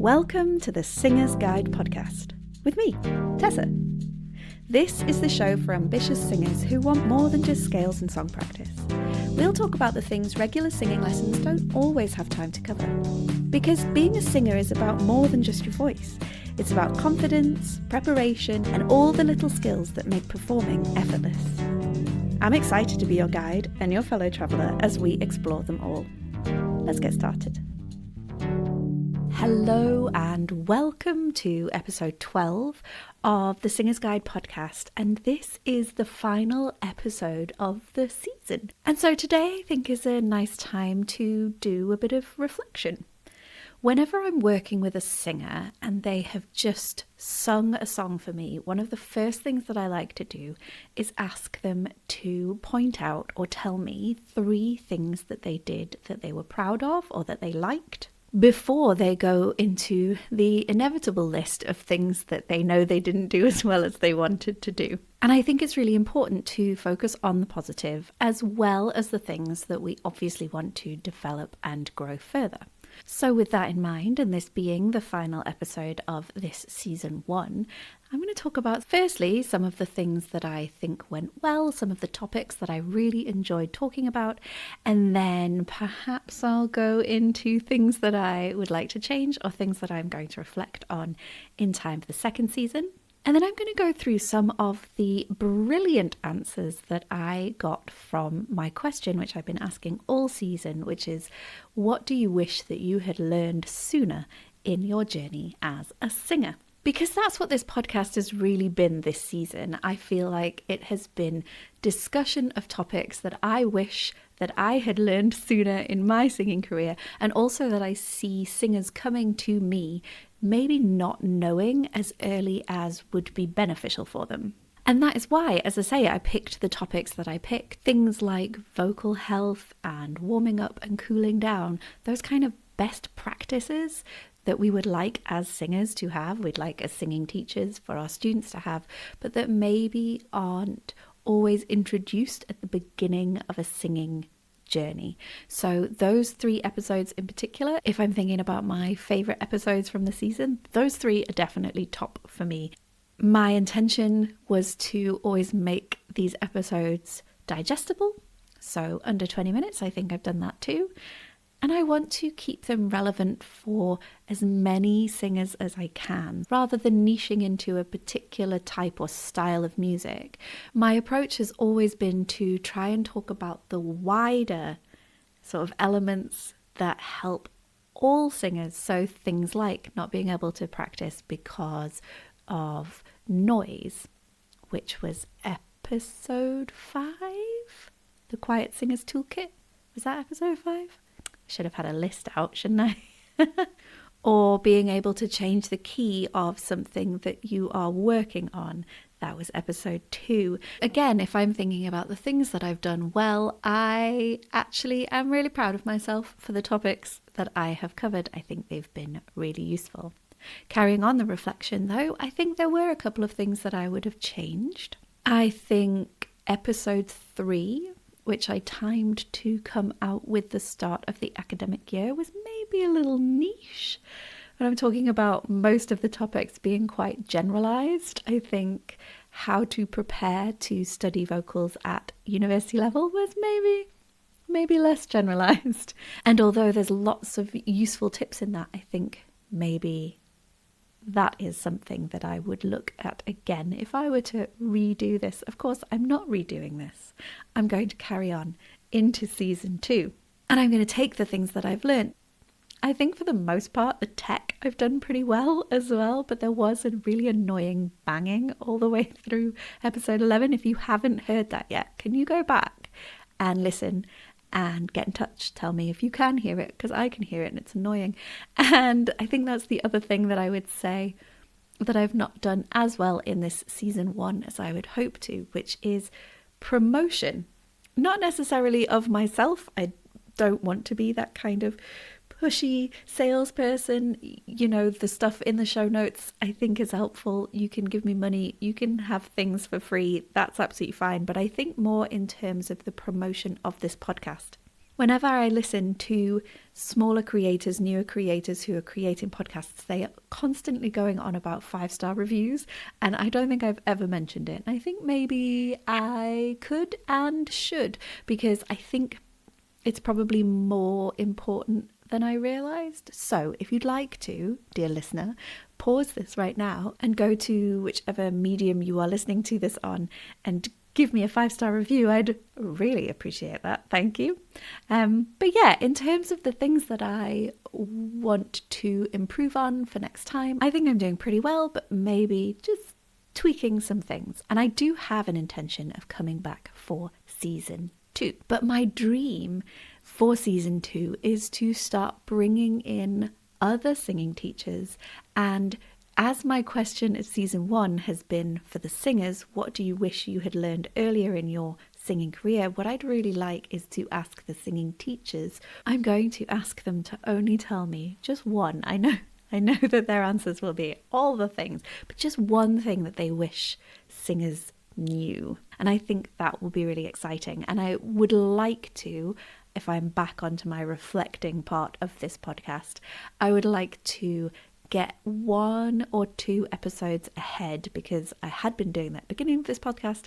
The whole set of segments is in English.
Welcome to the Singer's Guide podcast with me, Tessa. This is the show for ambitious singers who want more than just scales and song practice. We'll talk about the things regular singing lessons don't always have time to cover. Because being a singer is about more than just your voice. It's about confidence, preparation, and all the little skills that make performing effortless. I'm excited to be your guide and your fellow traveller as we explore them all. Let's get started. Hello and welcome to episode 12 of the Singer's Guide podcast, and this is the final episode of the season. And so today I think is a nice time to do a bit of reflection. Whenever I'm working with a singer and they have just sung a song for me, one of the first things that I like to do is ask them to point out or tell me 3 things that they did that they were proud of or that they liked, before they go into the inevitable list of things that they know they didn't do as well as they wanted to do. And I think it's really important to focus on the positive as well as the things that we obviously want to develop and grow further. So with that in mind, and this being the final episode of this season 1, I'm going to talk about firstly some of the things that I think went well, some of the topics that I really enjoyed talking about, and then perhaps I'll go into things that I would like to change or things that I'm going to reflect on in time for the second season. And then I'm going to go through some of the brilliant answers that I got from my question, which I've been asking all season, which is, what do you wish that you had learned sooner in your journey as a singer? Because that's what this podcast has really been this season. I feel like it has been discussion of topics that I wish that I had learned sooner in my singing career, and also that I see singers coming to me maybe not knowing as early as would be beneficial for them. And that is why, as I say, I picked the topics that I picked. Things like vocal health and warming up and cooling down, those kind of best practices that we would like as singers to have, we'd like as singing teachers for our students to have, but that maybe aren't always introduced at the beginning of a singing journey. So those 3 episodes in particular, if I'm thinking about my favourite episodes from the season, those 3 are definitely top for me. My intention was to always make these episodes digestible, so under 20 minutes. I think I've done that too. And I want to keep them relevant for as many singers as I can, rather than niching into a particular type or style of music. My approach has always been to try and talk about the wider sort of elements that help all singers. So things like not being able to practice because of noise, which was episode 5, the Quiet Singers Toolkit. Was that episode 5? Should have had a list out, shouldn't I? Or being able to change the key of something that you are working on. That was episode 2. Again, if I'm thinking about the things that I've done well, I actually am really proud of myself for the topics that I have covered. I think they've been really useful. Carrying on the reflection though, I think there were a couple of things that I would have changed. I think episode 3, which I timed to come out with the start of the academic year, was maybe a little niche. When I'm talking about most of the topics being quite generalised, I think how to prepare to study vocals at university level was maybe less generalised. And although there's lots of useful tips in that, I think maybe that is something that I would look at again if I were to redo this. Of course, I'm not redoing this. I'm going to carry on into season 2. And I'm going to take the things that I've learned. I think for the most part, the tech I've done pretty well as well, but there was a really annoying banging all the way through episode 11. If you haven't heard that yet, can you go back and listen and get in touch? Tell me if you can hear it, because I can hear it and it's annoying. And I think that's the other thing that I would say that I've not done as well in this season 1 as I would hope to, which is promotion. Not necessarily of myself. I don't want to be that kind of pushy salesperson. You know, the stuff in the show notes I think is helpful. You can give me money, you can have things for free, that's absolutely fine. But I think more in terms of the promotion of this podcast. Whenever I listen to smaller creators, newer creators who are creating podcasts, they are constantly going on about 5-star reviews, and I don't think I've ever mentioned it. I think maybe I could and should, because I think it's probably more important than I realised. So if you'd like to, dear listener, pause this right now and go to whichever medium you are listening to this on and give me a 5-star review. I'd really appreciate that. Thank you. But yeah, in terms of the things that I want to improve on for next time, I think I'm doing pretty well, but maybe just tweaking some things. And I do have an intention of coming back for season 2. But my dream for season 2 is to start bringing in other singing teachers. And as my question of season 1 has been for the singers, what do you wish you had learned earlier in your singing career? What I'd really like is to ask the singing teachers. I'm going to ask them to only tell me just one. I know that their answers will be all the things, but just one thing that they wish singers knew. And I think that will be really exciting. And I would like to, if I'm back onto my reflecting part of this podcast, I would like to get 1 or 2 episodes ahead, because I had been doing that at the beginning of this podcast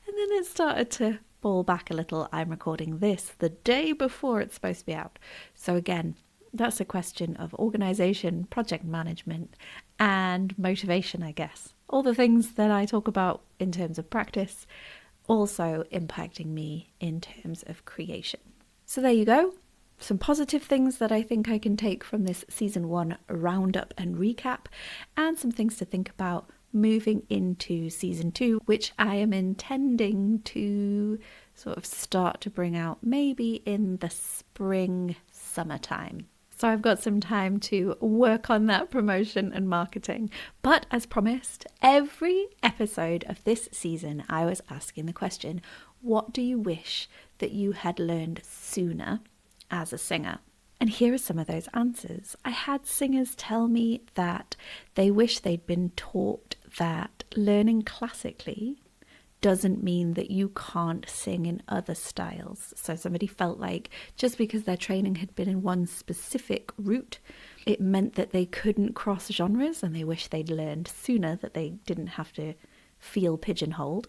and then it started to fall back a little. I'm recording this the day before it's supposed to be out. So again, that's a question of organisation, project management and motivation, I guess. All the things that I talk about in terms of practice also impacting me in terms of creation. So there you go. Some positive things that I think I can take from this season 1 roundup and recap, and some things to think about moving into season 2, which I am intending to sort of start to bring out maybe in the spring, summertime. So I've got some time to work on that promotion and marketing. But as promised, every episode of this season, I was asking the question, what do you wish that you had learned sooner as a singer? And here are some of those answers. I had singers tell me that they wish they'd been taught that learning classically doesn't mean that you can't sing in other styles. So somebody felt like just because their training had been in one specific route, it meant that they couldn't cross genres, and they wish they'd learned sooner that they didn't have to feel pigeonholed.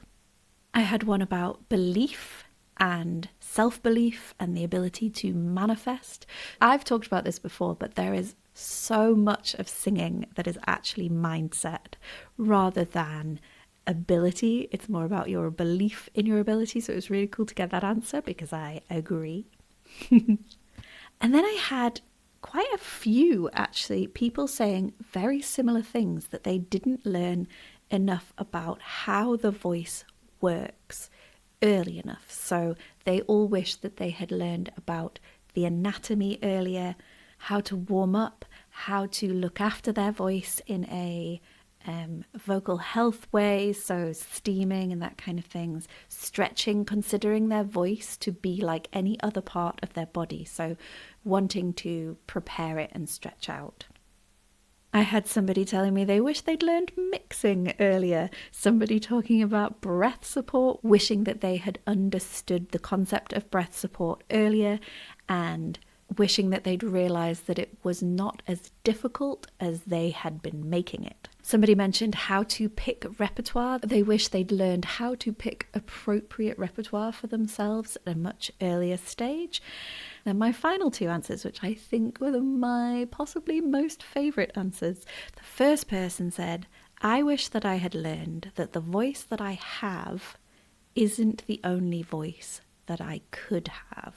I had one about belief and self-belief and the ability to manifest. I've talked about this before, but there is so much of singing that is actually mindset rather than ability. It's more about your belief in your ability. So it was really cool to get that answer, because I agree. And then I had quite a few, actually, people saying very similar things, that they didn't learn enough about how the voice works early enough. So they all wish that they had learned about the anatomy earlier, how to warm up, how to look after their voice in a vocal health way, so steaming and that kind of things, stretching, considering their voice to be like any other part of their body, so wanting to prepare it and stretch out. I had somebody telling me they wish they'd learned mixing earlier, somebody talking about breath support, wishing that they had understood the concept of breath support earlier, and wishing that they'd realised that it was not as difficult as they had been making it. Somebody mentioned how to pick repertoire. They wish they'd learned how to pick appropriate repertoire for themselves at a much earlier stage. And my final 2 answers, which I think were my possibly most favourite answers. The first person said, I wish that I had learned that the voice that I have isn't the only voice that I could have.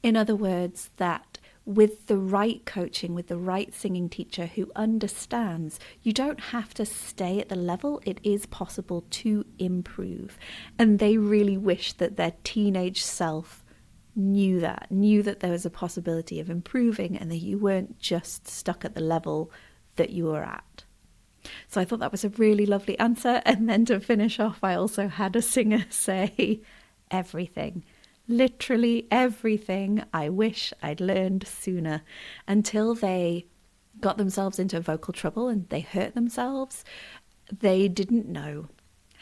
In other words, that with the right coaching, with the right singing teacher who understands, you don't have to stay at the level. It is possible to improve. And they really wish that their teenage self knew that there was a possibility of improving, and that you weren't just stuck at the level that you were at. So I thought that was a really lovely answer. And then to finish off, I also had a singer say everything. Literally everything I wish I'd learned sooner, until they got themselves into vocal trouble and they hurt themselves. They didn't know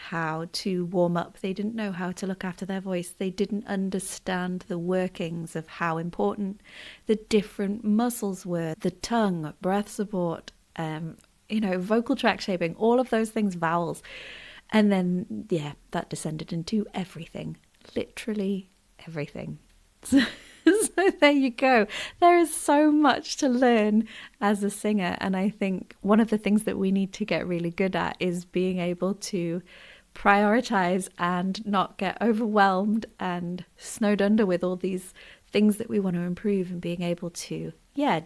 how to warm up. They didn't know how to look after their voice. They didn't understand the workings of how important the different muscles were, the tongue, breath support, vocal tract shaping, all of those things, vowels. And then, that descended into everything, literally everything. So there you go. There is so much to learn as a singer. And I think one of the things that we need to get really good at is being able to prioritize and not get overwhelmed and snowed under with all these things that we want to improve, and being able to,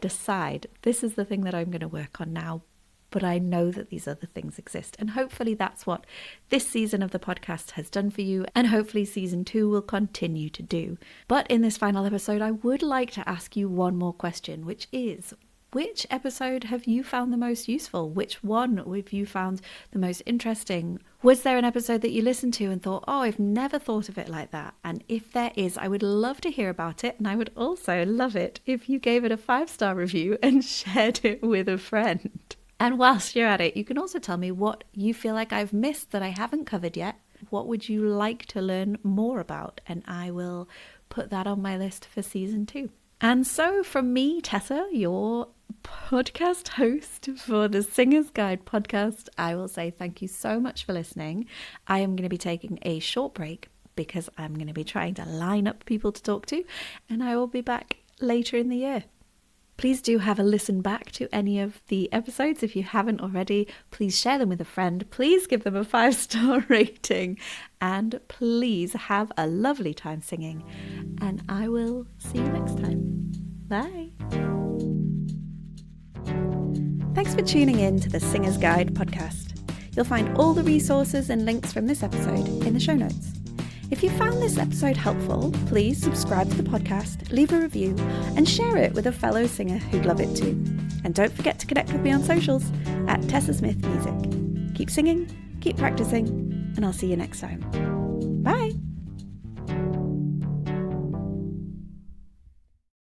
decide this is the thing that I'm going to work on now, but I know that these other things exist. And hopefully that's what this season of the podcast has done for you, and hopefully season 2 will continue to do. But in this final episode, I would like to ask you one more question, which is, which episode have you found the most useful? Which one have you found the most interesting? Was there an episode that you listened to and thought, oh, I've never thought of it like that? And if there is, I would love to hear about it. And I would also love it if you gave it a 5-star review and shared it with a friend. And whilst you're at it, you can also tell me what you feel like I've missed that I haven't covered yet. What would you like to learn more about? And I will put that on my list for season 2. And so from me, Tessa, your podcast host for the Singer's Guide podcast, I will say thank you so much for listening. I am going to be taking a short break because I'm going to be trying to line up people to talk to, and I will be back later in the year. Please do have a listen back to any of the episodes. If you haven't already, please share them with a friend. Please give them a 5-star rating. And please have a lovely time singing. And I will see you next time. Bye. Thanks for tuning in to the Singer's Guide podcast. You'll find all the resources and links from this episode in the show notes. If you found this episode helpful, please subscribe to the podcast, leave a review, and share it with a fellow singer who'd love it too. And don't forget to connect with me on socials at Tessa Smith Music. Keep singing, keep practicing, and I'll see you next time.